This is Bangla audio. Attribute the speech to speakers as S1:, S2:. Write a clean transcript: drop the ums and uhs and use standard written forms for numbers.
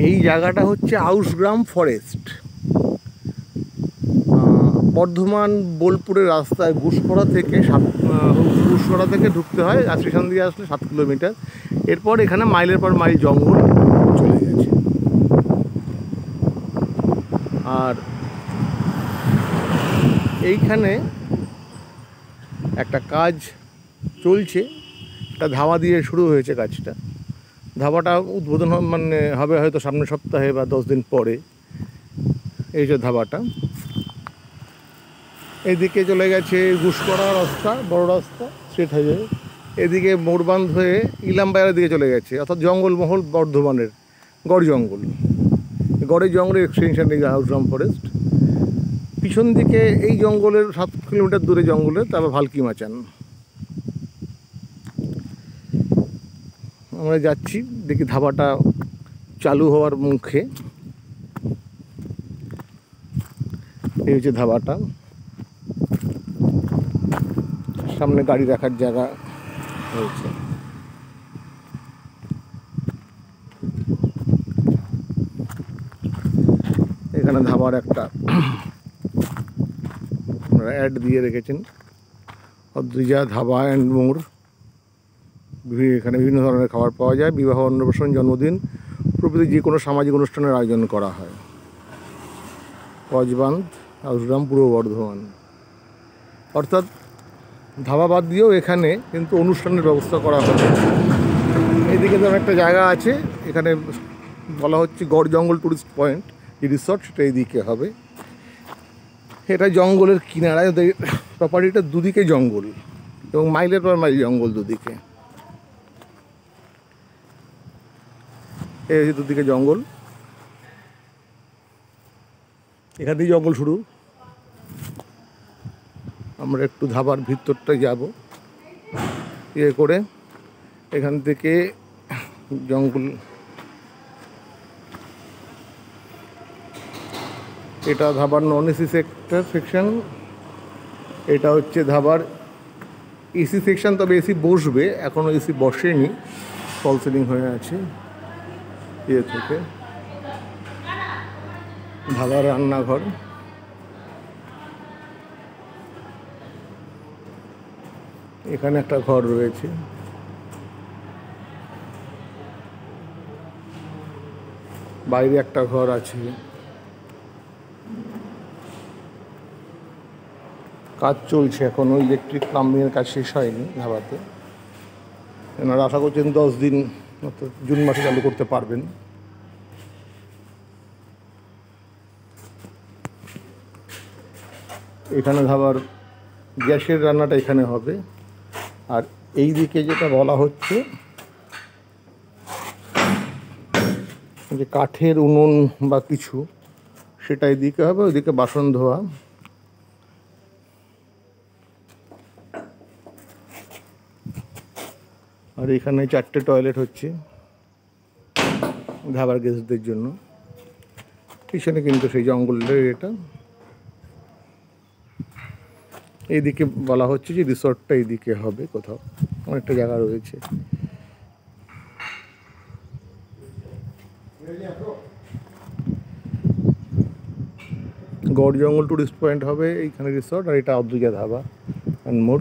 S1: এই জায়গাটা হচ্ছে আউশগ্রাম ফরেস্ট, বর্ধমান বোলপুরের রাস্তায় ঘুষকরা থেকে ঘুষকরা থেকে ঢুকতে হয়, আর স্টেশন দিয়ে আসলে 7 কিলোমিটার। এরপর এখানে মাইলের পর মাইল জঙ্গল চলে গেছে। আর এইখানে একটা কাজ চলছে, একটা ধাবা দিয়ে শুরু হয়েছে কাজটা। ধাবাটা উদ্বোধন মানে হবে হয়তো সামনের সপ্তাহে বা 10 দিন পরে। এই যে ধাবাটা এদিকে চলে গেছে ঘুষকরা রাস্তা, বড় রাস্তা, স্ট্রেট হাইওয়ে। এদিকে মোরবান্ধ হয়ে ইলামবাজারের দিকে চলে গেছে, অর্থাৎ জঙ্গলমহল বর্ধমানের গড় জঙ্গল। গড়ের জঙ্গলের এক্সটেনশন এই আউশগ্রাম ফরেস্ট। পিছন দিকে এই জঙ্গলের 7 কিলোমিটার দূরে জঙ্গলে তারপর ভালকি মাচান। আমরা যাচ্ছি, দেখি ধাবাটা চালু হওয়ার মুখে। এই হচ্ছে ধাবাটা, সামনে গাড়ি রাখার জায়গা হয়েছে। এখানে ধাবার একটা অ্যাড দিয়ে রেখেছেন, অদ্রিজা ধাবা অ্যান্ড মোর। এখানে বিভিন্ন ধরনের খাবার পাওয়া যায়, বিবাহ, অন্নপ্রাশন, জন্মদিন প্রভৃতি যে কোনো সামাজিক অনুষ্ঠানের আয়োজন করা হয়। কজবান্ধ, আউশগ্রাম, পূর্ব বর্ধমান। অর্থাৎ ধাবা বাদ দিয়েও এখানে কিন্তু অনুষ্ঠানের ব্যবস্থা করা হবে। এইদিকে ধর একটা জায়গা আছে, এখানে বলা হচ্ছে গড় জঙ্গল টুরিস্ট পয়েন্ট, যে রিসর্ট সেটা এইদিকে হবে। এটা জঙ্গলের কিনারায়, প্রপার্টিটা দুদিকে জঙ্গল এবং মাইলের পর মাইল জঙ্গল দুদিকে। এই দুদিকে জঙ্গল, এখান থেকে জঙ্গল শুরু। আমরা একটু ধাবার ভিতরটা যাব, ইয়ে করে এখান থেকে জঙ্গল। এটা ধাবার নন এসি সেকশন, এটা হচ্ছে ধাবার এসি সেকশন। তবে এসি বসবে, এখনও এসি বসেনি, ফল সিলিং হয়ে আছে। ইয়ে থেকে ধাবার রান্নাঘর, এখানে একটা ঘর রয়েছে। বাইরে একটা ঘর আছে। কাজ চলছে এখনও, ইলেকট্রিক প্লাম্বিংয়ের কাজ শেষ হয়নি ধাবাতে। এনারা আশা করছেন 10 দিন, অর্থাৎ জুন মাসে চালু করতে পারবেন। এখানে ধাবার গ্যাসের রান্নাটা এখানে হবে। আর এই দিকে যেটা বলা হচ্ছে যে কাঠের উনুন বা কিছু, সেটা এদিকে হবে, ওইদিকে বাসন ধোয়া। আর এখানে 4টে টয়লেট হচ্ছে ধাবার গেস্টদের জন্য। পিছনে কিন্তু সেই জঙ্গলের এটা। এইদিকে বলা হচ্ছে যে রিসর্টটা এইদিকে হবে, কোথাও অনেকটা জায়গা রয়েছে। গড় জঙ্গল টুরিস্ট পয়েন্ট হবে, এইখানে রিসর্ট। আর এটা অদ্রিজা ধাবা অ্যান্ড মোর।